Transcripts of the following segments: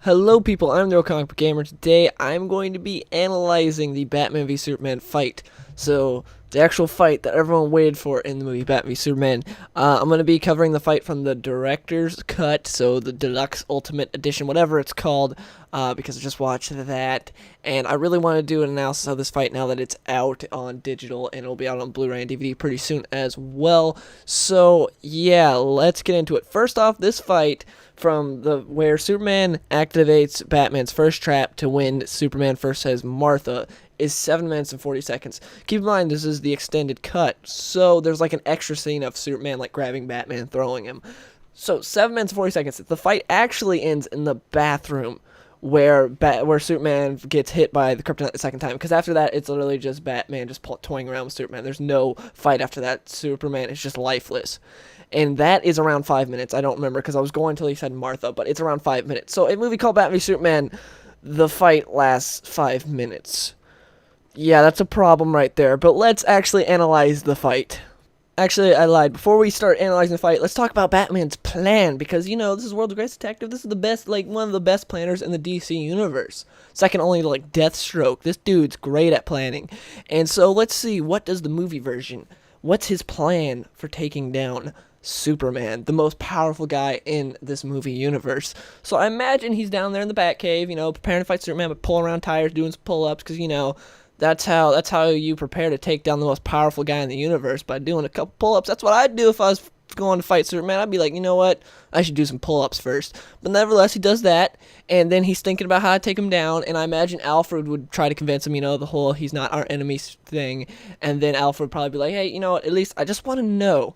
Hello people, I'm the Real Comic Book Gamer. Today I'm going to be analyzing the Batman v Superman fight. So, the actual fight that everyone waited for in the movie Batman v Superman. I'm going to be covering the fight from the director's cut, so the deluxe ultimate edition, whatever it's called, because I just watched that. And I really want to do an analysis of this fight now that it's out on digital, and it'll be out on Blu-ray and DVD pretty soon as well. So, yeah, let's get into it. First off, this fight from where Superman activates Batman's first trap to win Superman first says Martha is 7 minutes and 40 seconds. Keep in mind, this is the extended cut, so there's like an extra scene of Superman like grabbing Batman and throwing him. So 7 minutes and 40 seconds. The fight actually ends in the bathroom where Superman gets hit by the kryptonite the second time, because after that it's literally just Batman just toying around with Superman. There's no fight after that. Superman is just lifeless. And that is around 5 minutes. I don't remember because I was going until he said Martha, but it's around 5 minutes. So a movie called Batman v Superman, the fight lasts 5 minutes. Yeah, that's a problem right there. But let's actually analyze the fight. Actually, I lied. Before we start analyzing the fight, let's talk about Batman's plan, because, you know, this is World's Greatest Detective. This is the best, like, one of the best planners in the DC universe. Second only to, like, Deathstroke. This dude's great at planning. And so, let's see, what does the movie version, what's his plan for taking down Superman, the most powerful guy in this movie universe? So I imagine he's down there in the Batcave, you know, preparing to fight Superman, but pulling around tires, doing some pull-ups, because, you know, that's how you prepare to take down the most powerful guy in the universe, by doing a couple pull-ups. That's what I'd do if I was going to fight Superman. I'd be like, you know what, I should do some pull-ups first. But nevertheless, he does that, and then he's thinking about how to take him down, and I imagine Alfred would try to convince him, you know, the whole he's not our enemy thing, and then Alfred would probably be like, hey, you know what, at least I just want to know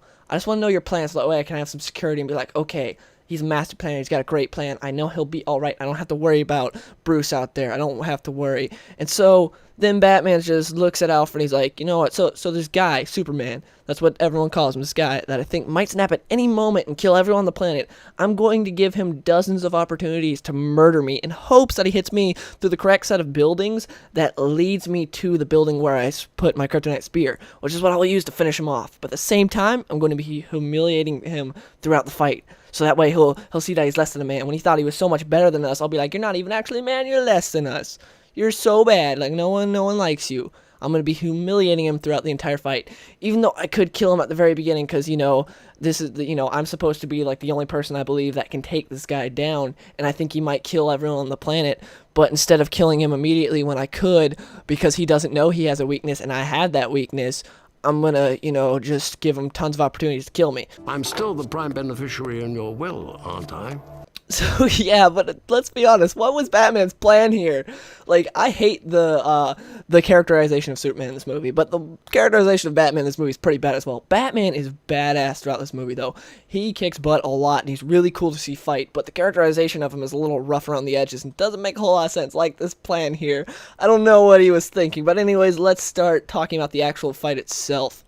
your plans, so that way I can have some security and be like, okay, he's a master planner. He's got a great plan. I know he'll be all right. I don't have to worry about Bruce out there. I don't have to worry. And so then Batman just looks at Alfred and he's like, you know what? So this guy, Superman, that's what everyone calls him, this guy that I think might snap at any moment and kill everyone on the planet. I'm going to give him dozens of opportunities to murder me in hopes that he hits me through the correct set of buildings that leads me to the building where I put my kryptonite spear, which is what I'll use to finish him off. But at the same time, I'm going to be humiliating him throughout the fight. So that way he'll see that he's less than a man. When he thought he was so much better than us, I'll be like, you're not even actually a man, you're less than us. You're so bad, like no one likes you. I'm going to be humiliating him throughout the entire fight. Even though I could kill him at the very beginning, because, you know, this is, I'm supposed to be, like, the only person I believe that can take this guy down, and I think he might kill everyone on the planet. But instead of killing him immediately when I could, because he doesn't know he has a weakness, and I had that weakness, I'm gonna, just give him tons of opportunities to kill me. I'm still the prime beneficiary in your will, aren't I? So, yeah, but let's be honest, what was Batman's plan here? Like, I hate the characterization of Superman in this movie, but the characterization of Batman in this movie is pretty bad as well. Batman is badass throughout this movie, though. He kicks butt a lot, and he's really cool to see fight, but the characterization of him is a little rough around the edges and doesn't make a whole lot of sense, like this plan here. I don't know what he was thinking, but anyways, let's start talking about the actual fight itself.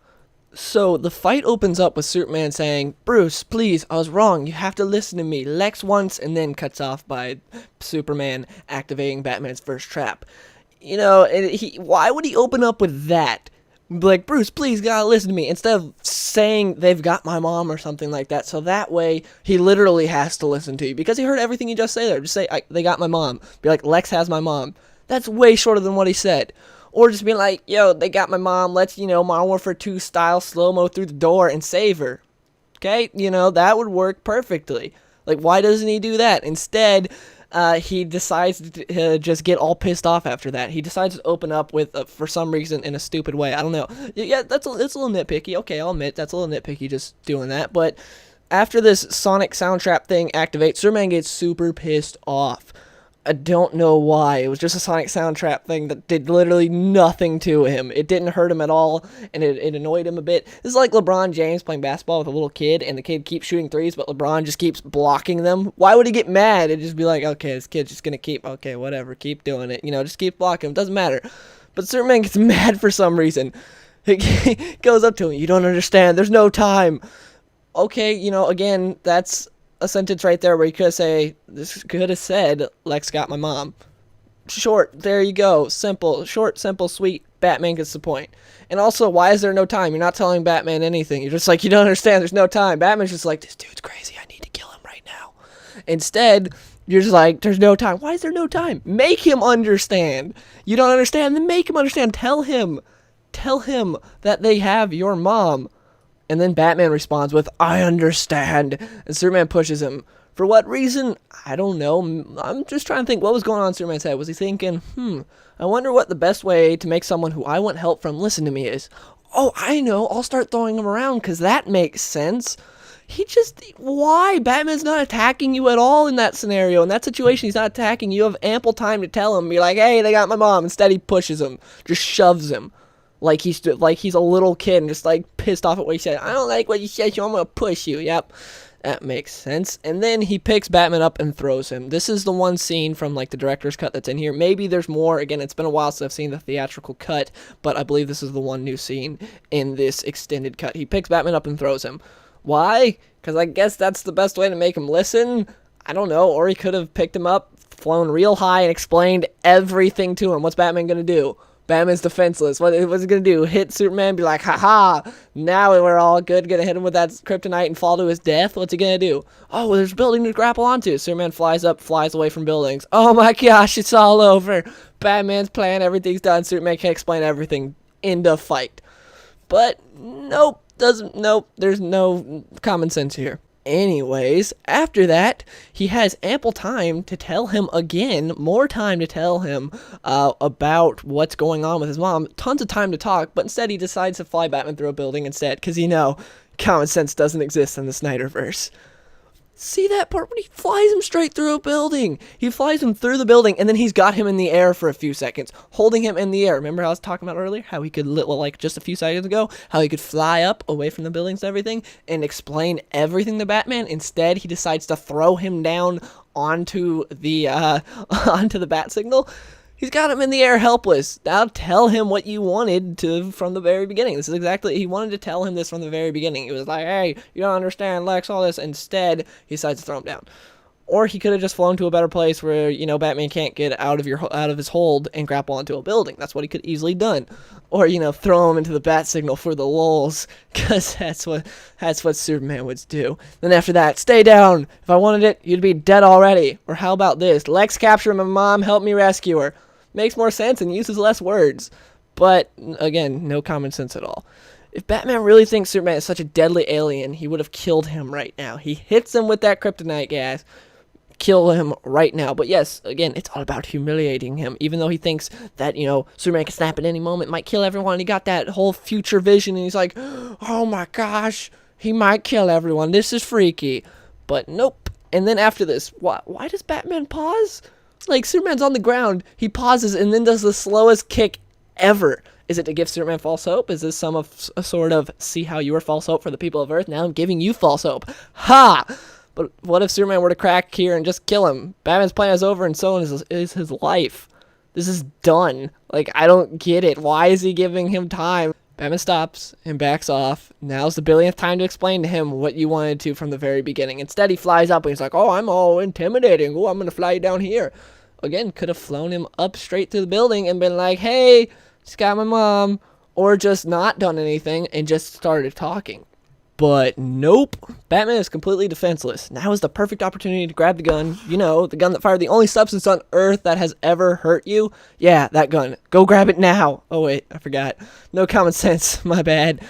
So, the fight opens up with Superman saying, Bruce, please, I was wrong, you have to listen to me, Lex once, and then cuts off by Superman activating Batman's first trap. You know, why would he open up with that? Like, Bruce, please, gotta listen to me, instead of saying they've got my mom or something like that, so that way he literally has to listen to you, because he heard everything you just say there. Just say, they got my mom. Be like, Lex has my mom. That's way shorter than what he said. Or just being like, yo, they got my mom, let's, Modern Warfare 2 style slow-mo through the door and save her. Okay? That would work perfectly. Like, why doesn't he do that? Instead, he decides to just get all pissed off after that. He decides to open up with, for some reason, in a stupid way. I don't know. Yeah, it's a little nitpicky. Okay, I'll admit, that's a little nitpicky just doing that. But after this sonic soundtrap thing activates, Superman gets super pissed off. I don't know why. It was just a sonic soundtrap thing that did literally nothing to him. It didn't hurt him at all, and it annoyed him a bit. This is like LeBron James playing basketball with a little kid, and the kid keeps shooting threes, but LeBron just keeps blocking them. Why would he get mad? It'd just be like, okay, this kid's just gonna okay, whatever, keep doing it. Just keep blocking him. Doesn't matter. But Superman gets mad for some reason. He goes up to him. You don't understand. There's no time. Okay, again, that's a sentence right there where you could have said, Lex got my mom. Short, there you go. Simple, short, simple, sweet. Batman gets the point. And also, why is there no time? You're not telling Batman anything. You're just like, you don't understand, there's no time. Batman's just like, this dude's crazy, I need to kill him right now. Instead, You're just like, there's no time. Why is there no time? Make him understand. You don't understand? Then make him understand. Tell him that they have your mom. And then Batman responds with, I understand. And Superman pushes him. For what reason? I don't know. I'm just trying to think what was going on in Superman's head. Was he thinking, I wonder what the best way to make someone who I want help from listen to me is. Oh, I know. I'll start throwing him around because that makes sense. Why? Batman's not attacking you at all in that scenario. In that situation, he's not attacking you. You have ample time to tell him. Be like, hey, they got my mom. Instead, he pushes him. Just shoves him. Like he's a little kid and just like pissed off at what he said. I don't like what you said, so I'm going to push you. Yep. That makes sense. And then he picks Batman up and throws him. This is the one scene from like the director's cut that's in here. Maybe there's more. Again, it's been a while since I've seen the theatrical cut, but I believe this is the one new scene in this extended cut. He picks Batman up and throws him. Why? Because I guess that's the best way to make him listen. I don't know. Or he could have picked him up, flown real high, and explained everything to him. What's Batman going to do? Batman's defenseless. What's he going to do? Hit Superman, be like, haha, now we're all good. Going to hit him with that kryptonite and fall to his death? What's he going to do? Oh, well, there's a building to grapple onto. Superman flies up, flies away from buildings. Oh my gosh, it's all over. Batman's plan, everything's done. Superman can't explain everything. End of fight. But nope. There's no common sense here. Anyways, after that, he has ample time to tell him again, more time to tell him about what's going on with his mom. Tons of time to talk, but instead he decides to fly Batman through a building instead, because common sense doesn't exist in the Snyderverse. See that part when he flies him straight through a building? He flies him through the building, and then he's got him in the air for a few seconds, holding him in the air. Remember how I was talking about earlier? How he could, like just a few seconds ago, how he could fly up away from the buildings and everything and explain everything to Batman. Instead, he decides to throw him down onto the bat signal. He's got him in the air helpless. Now tell him what you wanted to from the very beginning. This is exactly, he wanted to tell him this from the very beginning. He was like, hey, you don't understand, Lex, all this. Instead, he decides to throw him down. Or he could have just flown to a better place where, Batman can't get out of his hold and grapple onto a building. That's what he could easily done. Or, throw him into the bat signal for the lulz, because that's what Superman would do. Then after that, stay down. If I wanted it, you'd be dead already. Or how about this? Lex captured my mom, help me rescue her. Makes more sense and uses less words. But, again, no common sense at all. If Batman really thinks Superman is such a deadly alien, he would have killed him right now. He hits him with that kryptonite gas. Kill him right now. But yes, again, it's all about humiliating him. Even though he thinks that, Superman can snap at any moment, might kill everyone. He got that whole future vision, and he's like, oh my gosh, he might kill everyone. This is freaky. But nope. And then after this, why does Batman pause? Like, Superman's on the ground, he pauses and then does the slowest kick ever. Is it to give Superman false hope? Is this a sort of, see how you were false hope for the people of Earth? Now I'm giving you false hope. Ha! But what if Superman were to crack here and just kill him? Batman's plan is over and so is his life. This is done. Like, I don't get it. Why is he giving him time? Batman stops and backs off. Now's the billionth time to explain to him what you wanted to from the very beginning. Instead, he flies up and he's like, oh, I'm all intimidating. Oh, I'm going to fly you down here. Again, could have flown him up straight to the building and been like, hey, just got my mom. Or just not done anything and just started talking. But nope, Batman is completely defenseless. Now is the perfect opportunity to grab the gun. The gun that fired the only substance on Earth that has ever hurt you. Yeah, that gun. Go grab it now. Oh wait, I forgot. No common sense, my bad.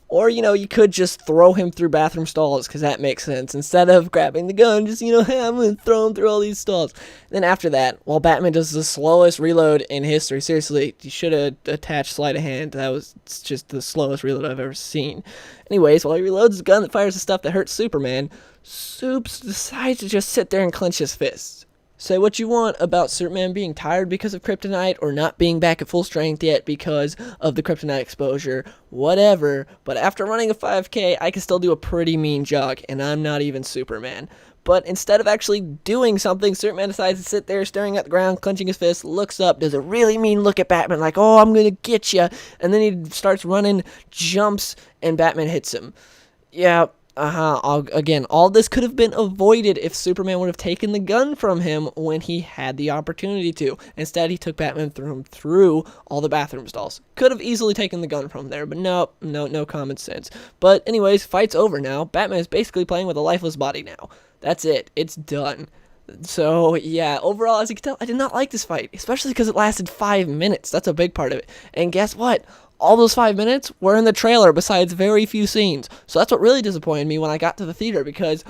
Or, you could just throw him through bathroom stalls, because that makes sense. Instead of grabbing the gun, just, hey, I'm going to throw him through all these stalls. Then after that, while Batman does the slowest reload in history, seriously, you should have attached sleight of hand. That was just the slowest reload I've ever seen. Anyways, while he reloads the gun that fires the stuff that hurts Superman, Supes decides to just sit there and clench his fists. Say what you want about Superman being tired because of kryptonite or not being back at full strength yet because of the kryptonite exposure, whatever, but after running a 5K, I can still do a pretty mean jog, and I'm not even Superman. But instead of actually doing something, Superman decides to sit there staring at the ground, clenching his fist, looks up, does a really mean look at Batman like, oh, I'm gonna get ya, and then he starts running, jumps, and Batman hits him. Yeah. Again, all this could have been avoided if Superman would have taken the gun from him when he had the opportunity to. Instead, he took Batman through all the bathroom stalls. Could have easily taken the gun from there, but no common sense. But anyways, fight's over now. Batman is basically playing with a lifeless body now. That's it. It's done. So yeah, overall, as you can tell, I did not like this fight, especially because it lasted 5 minutes. That's a big part of it. And guess what? All those 5 minutes were in the trailer, besides very few scenes. So that's what really disappointed me when I got to the theater, because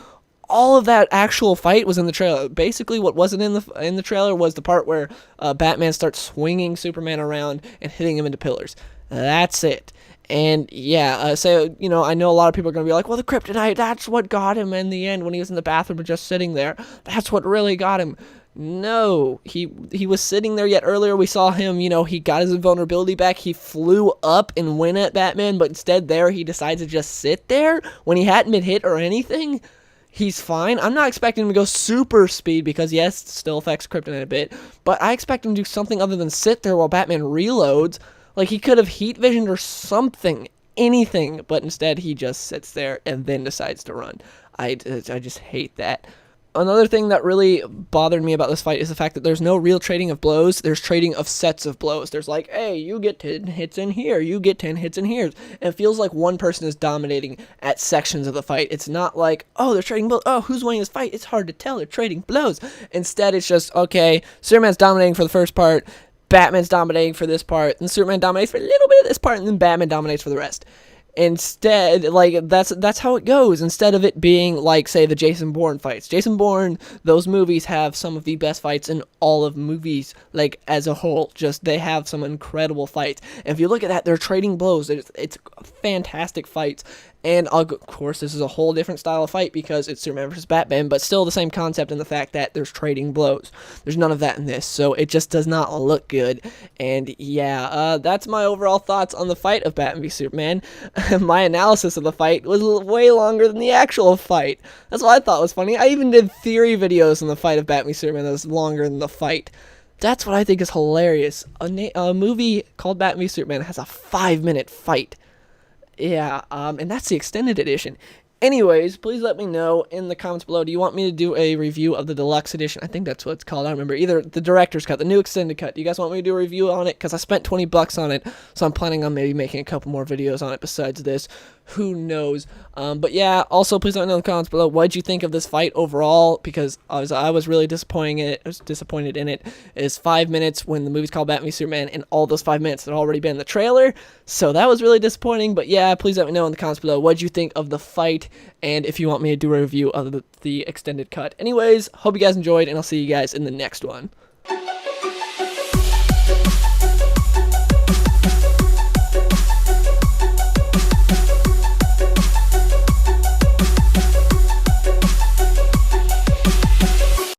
all of that actual fight was in the trailer. Basically, what wasn't in the trailer was the part where Batman starts swinging Superman around and hitting him into pillars. That's it. And yeah, so I know a lot of people are gonna be like, "Well, the kryptonite, that's what got him in the end when he was in the bathroom just sitting there. That's what really got him." No, he was sitting there. Yet earlier we saw him. He got his invulnerability back. He flew up and went at Batman, but instead there he decides to just sit there when he hadn't been hit or anything. He's fine. I'm not expecting him to go super speed because, yes, it still affects Kryptonite a bit, but I expect him to do something other than sit there while Batman reloads. Like, he could have heat visioned or something, anything, but instead he just sits there and then decides to run. I just hate that. Another thing that really bothered me about this fight is the fact that there's no real trading of blows. There's trading of sets of blows. There's like, hey, you get 10 hits in here, you get 10 hits in here. And it feels like one person is dominating at sections of the fight. It's not like, oh, they're trading blows. Oh, who's winning this fight? It's hard to tell. They're trading blows. Instead, it's just, okay, Superman's dominating for the first part, Batman's dominating for this part, and Superman dominates for a little bit of this part, and then Batman dominates for the rest. Instead, like, that's how it goes. Instead of it being like, say, the Jason Bourne fights. Jason Bourne, those movies have some of the best fights in all of movies, like, as a whole. Just, they have some incredible fights. And if you look at that, they're trading blows. It's fantastic fights. And of course, this is a whole different style of fight because it's Superman versus Batman, but still the same concept in the fact that there's trading blows. There's none of that in this, so it just does not look good. And yeah, that's my overall thoughts on the fight of Batman v Superman. My analysis of the fight was way longer than the actual fight. That's what I thought was funny. I even did theory videos on the fight of Batman v Superman that was longer than the fight. That's what I think is hilarious. A movie called Batman v Superman has a 5-minute fight. Yeah, and that's the extended edition. Anyways, please let me know in the comments below. Do you want me to do a review of the deluxe edition? I think that's what it's called. I don't remember. Either the director's cut, the new extended cut. Do you guys want me to do a review on it? Because I spent $20 on it, so I'm planning on maybe making a couple more videos on it besides this. Who knows? But yeah, also please let me know in the comments below, what did you think of this fight overall? Because I was really disappointed in it. It's 5 minutes when the movie's called Batman v Superman, and all those 5 minutes had already been in the trailer. So that was really disappointing. But yeah, please let me know in the comments below, what did you think of the fight? And if you want me to do a review of the extended cut. Anyways, hope you guys enjoyed, and I'll see you guys in the next one.